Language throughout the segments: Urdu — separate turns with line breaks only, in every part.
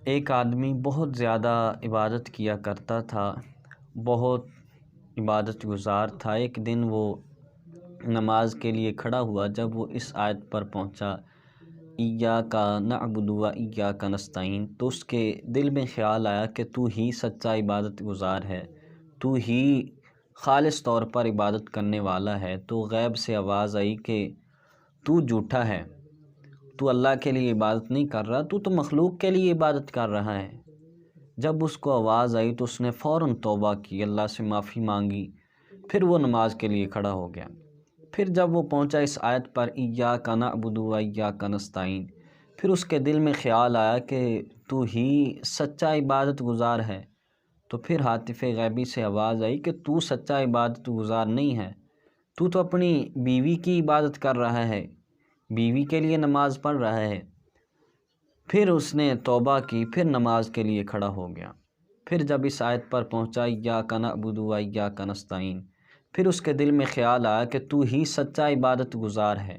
ایک آدمی بہت زیادہ عبادت کیا کرتا تھا، بہت عبادت گزار تھا۔ ایک دن وہ نماز کے لیے کھڑا ہوا، جب وہ اس آیت پر پہنچا ایاک نعبد و ایاک نستعین، تو اس کے دل میں خیال آیا کہ تو ہی سچا عبادت گزار ہے، تو ہی خالص طور پر عبادت کرنے والا ہے۔ تو غیب سے آواز آئی کہ تو جھوٹا ہے، تو اللہ کے لیے عبادت نہیں کر رہا، تو مخلوق کے لیے عبادت کر رہا ہے۔ جب اس کو آواز آئی تو اس نے فوراً توبہ کی، اللہ سے معافی مانگی، پھر وہ نماز کے لیے کھڑا ہو گیا۔ پھر جب وہ پہنچا اس آیت پر ایاک نعبد و ایاک نستعین، پھر اس کے دل میں خیال آیا کہ تو ہی سچا عبادت گزار ہے۔ تو پھر ہاتف غیبی سے آواز آئی کہ تو سچا عبادت گزار نہیں ہے، تو اپنی بیوی کی عبادت کر رہا ہے، بیوی کے لیے نماز پڑھ رہا ہے۔ پھر اس نے توبہ کی، پھر نماز کے لیے کھڑا ہو گیا۔ پھر جب اس آیت پر پہنچا ایاک نعبد و ایاک نستعین، پھر اس کے دل میں خیال آیا کہ تو ہی سچا عبادت گزار ہے،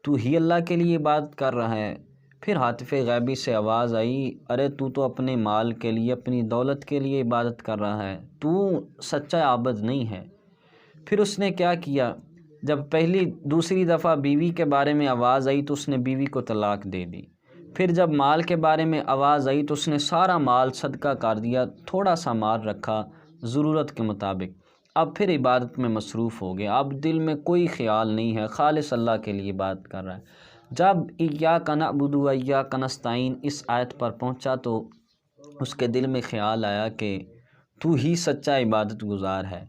تو ہی اللہ کے لیے عبادت کر رہا ہے۔ پھر ہاتف غیبی سے آواز آئی، ارے تو اپنے مال کے لیے، اپنی دولت کے لیے عبادت کر رہا ہے، تو سچا عابد نہیں ہے۔ پھر اس نے کیا کیا، جب دوسری دفعہ بیوی کے بارے میں آواز آئی تو اس نے بیوی کو طلاق دے دی۔ پھر جب مال کے بارے میں آواز آئی تو اس نے سارا مال صدقہ کر دیا، تھوڑا سا مال رکھا ضرورت کے مطابق۔ اب پھر عبادت میں مصروف ہو گیا، اب دل میں کوئی خیال نہیں ہے، خالص اللہ کے لیے عبادت کر رہا ہے۔ جب ایاک نعبد و ایاک نستعین اس آیت پر پہنچا تو اس کے دل میں خیال آیا کہ تو ہی سچا عبادت گزار ہے۔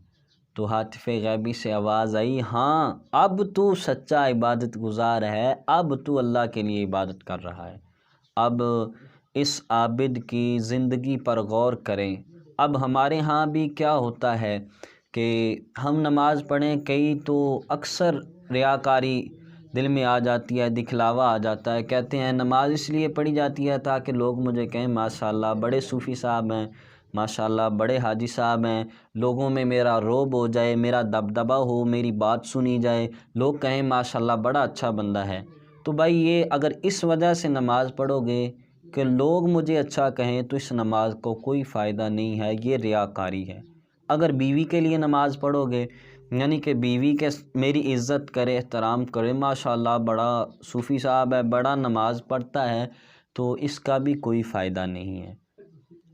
تو ہاتف غیبی سے آواز آئی، ہاں اب تو سچا عبادت گزار ہے، اب تو اللہ کے لیے عبادت کر رہا ہے۔ اب اس عابد کی زندگی پر غور کریں۔ اب ہمارے ہاں بھی کیا ہوتا ہے کہ ہم نماز پڑھیں، کئی تو اکثر ریاکاری دل میں آ جاتی ہے، دکھلاوا آ جاتا ہے، کہتے ہیں نماز اس لیے پڑھی جاتی ہے تاکہ لوگ مجھے کہیں ماشاءاللہ بڑے صوفی صاحب ہیں، ماشاءاللہ بڑے حاجی صاحب ہیں، لوگوں میں میرا روب ہو جائے، میرا دبدبہ ہو، میری بات سنی جائے، لوگ کہیں ماشاءاللہ بڑا اچھا بندہ ہے۔ تو بھائی یہ اگر اس وجہ سے نماز پڑھو گے کہ لوگ مجھے اچھا کہیں تو اس نماز کو کوئی فائدہ نہیں ہے، یہ ریاکاری ہے۔ اگر بیوی کے لیے نماز پڑھو گے، یعنی کہ بیوی کے میری عزت کرے، احترام کرے، ماشاءاللہ بڑا صوفی صاحب ہے، بڑا نماز پڑھتا ہے، تو اس کا بھی کوئی فائدہ نہیں ہے۔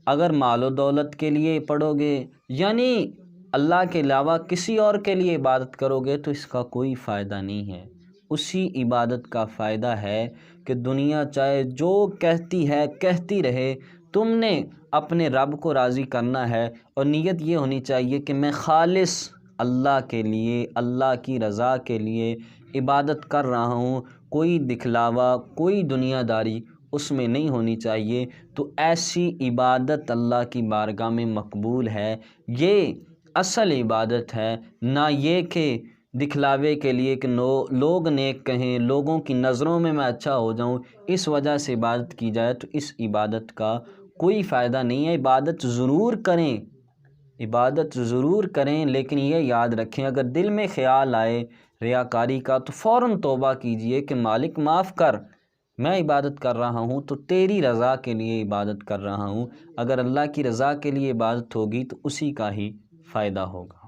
اگر مال و دولت کے لیے پڑھو گے، یعنی اللہ کے علاوہ کسی اور کے لیے عبادت کرو گے، تو اس کا کوئی فائدہ نہیں ہے۔ اسی عبادت کا فائدہ ہے کہ دنیا چاہے جو کہتی ہے کہتی رہے، تم نے اپنے رب کو راضی کرنا ہے، اور نیت یہ ہونی چاہیے کہ میں خالص اللہ کے لیے، اللہ کی رضا کے لیے عبادت کر رہا ہوں، کوئی دکھلاوا، کوئی دنیا داری اس میں نہیں ہونی چاہیے۔ تو ایسی عبادت اللہ کی بارگاہ میں مقبول ہے، یہ اصل عبادت ہے، نہ یہ کہ دکھلاوے کے لیے کہ لوگ نیک کہیں، لوگوں کی نظروں میں اچھا ہو جاؤں، اس وجہ سے عبادت کی جائے تو اس عبادت کا کوئی فائدہ نہیں ہے۔ عبادت ضرور کریں، عبادت ضرور کریں، لیکن یہ یاد رکھیں اگر دل میں خیال آئے ریاکاری کا تو فوراً توبہ کیجئے کہ مالک معاف کر، میں عبادت کر رہا ہوں تو تیری رضا کے لیے عبادت کر رہا ہوں۔ اگر اللہ کی رضا کے لیے عبادت ہوگی تو اسی کا ہی فائدہ ہوگا۔